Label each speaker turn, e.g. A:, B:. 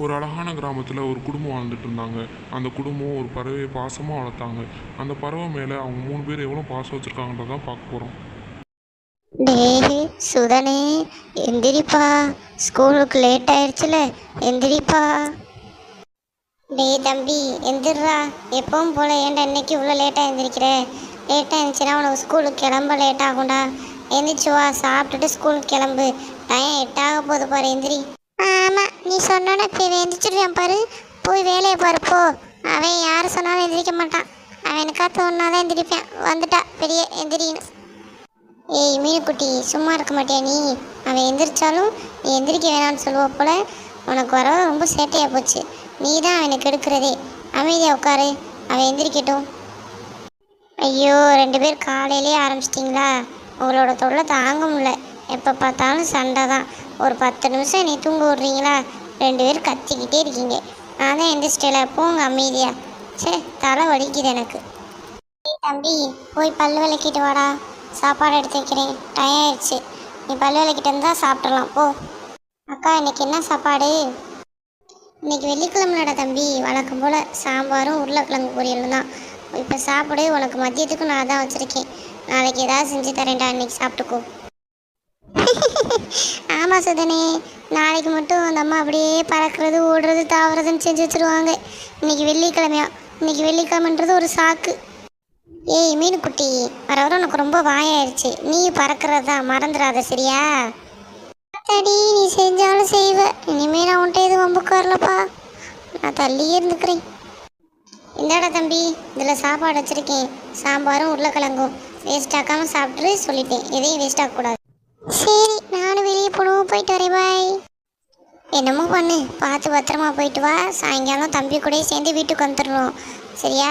A: ஒரு அழகான கிராமத்தில் ஒரு குடும்பம் வாழ்ந்துட்டு இருந்தாங்க. அந்த குடும்பம் ஒரு பறவையை பாசமாக வளர்த்தாங்க. அந்த பறவை மேலே அவங்க 3 பேர் எவ்வளோ பாசம் வச்சுருக்காங்கன்றதான் பார்க்க போகிறோம்.
B: டேய் சுதனே, எந்திரிப்பா. ஸ்கூலுக்கு லேட் ஆயிடுச்சுல, எந்திரிப்பா. டேய் தம்பி, எந்திர்றா. எப்பவும் போல ஏன்டா இன்னைக்கு இவ்வளோ லேட்டாக எந்திரிக்கிற? லேட்டாக இருந்துச்சுன்னா உனக்கு ஸ்கூலுக்கு கிளம்ப லேட் ஆகும்டா. எந்திரிச்சு வா, சாப்பிட்டுட்டு ஸ்கூலுக்கு கிளம்பு. டைம் 8 ஆக போகுது பாரு, எந்திரி. ஆமாம், நீ சொன்னோன்னே இப்போ எந்திரிச்சிடுவேன் பாரு. போய் வேலையை பாரு போ. அவன் யார் சொன்னாலும் எந்திரிக்க மாட்டான். அவனுக்கா தோணுனாதான் எந்திரிப்பேன். வந்துட்டா பெரிய எந்திரின்னு. ஏய் மீனுக்குட்டி, சும்மா இருக்க மாட்டியா நீ? அவன் எந்திரிச்சாலும் நீ எந்திரிக்க வேணாம்னு சொல்லுவ போல. உனக்கு வர ரொம்ப சேட்டையாக போச்சு. நீ தான் அவனுக்கு எடுக்கிறதே. அமைதியாக உட்காரு, அவன் எந்திரிக்கட்டும். ஐயோ, 2 பேர் காலையிலே ஆரம்பிச்சிட்டிங்களா? உங்களோட தொல்லை தாங்க முடியல. எப்போ பார்த்தாலும் சண்டை தான். ஒரு 10 நிமிஷம் நீ தூங்க விட்றீங்களா? 2 பேர் கத்திக்கிட்டே இருக்கீங்க. நான் தான் எந்திரிச்சிட்டேல, போங்க அமைதியா. சே, தலை வலிக்குது எனக்கு. தம்பி, போய் பல் விளக்கிட்டு வாடா. சாப்பாடு எடுத்து வைக்கிறேன், டைம் ஆயிடுச்சு. நீ பல் விளக்கிட்டு இருந்தால் சாப்பிட்றலாம் போ. அக்கா, இன்னைக்கு என்ன சாப்பாடு? இன்னைக்கு வெள்ளிக்கிழமைடா தம்பி. வழக்கம் போல் சாம்பாரும் உருளைக்கிழங்கு பொரியலும் தான். இப்போ சாப்பிடு. உனக்கு மதியத்துக்கும் நான் தான் வச்சுருக்கேன். நாளைக்கு ஏதாவது செஞ்சு தரேன்டா, இன்னைக்கு சாப்பிட்டுக்கோ. ஆமாம் சுதனே, நாளைக்கு மட்டும் அந்த அம்மா அப்படியே பறக்கிறது ஓடுறது தாவறதுன்னு செஞ்சு வச்சுருவாங்க. இன்னைக்கு வெள்ளிக்கிழமையா? இன்னைக்கு வெள்ளிக்கிழமைன்றது ஒரு சாக்கு. ஏய் மீனுக்குட்டி, வர வர உனக்கு ரொம்ப வாயாயிருச்சு. நீ பறக்கிறது தான், மறந்துடாத சரியா? தடி, நீ செஞ்சாலும் செய்வ. இனிமே நான் உன்ட்ட எதுவும் வம்புக்கு வரலப்பா. நான் தள்ளியே இருந்துக்கிறேன். இந்தாடா தம்பி, இதில் சாப்பாடு வச்சுருக்கேன். சாம்பாரும் உருளைக்கிழங்கும். வேஸ்ட் ஆக்காமல் சாப்பிட்ரு சொல்லிட்டேன். எதையும் வேஸ்ட் ஆகக்கூடாது. சரி, நானும் வெளியே போடுவோம். போயிட்டு வரேன், பாய். என்னமோ பண்ணு, பார்த்து பத்திரமா போயிட்டு வா. சாயங்காலம் தம்பி கூட சேர்ந்து வீட்டுக்கு வந்துடணும் சரியா?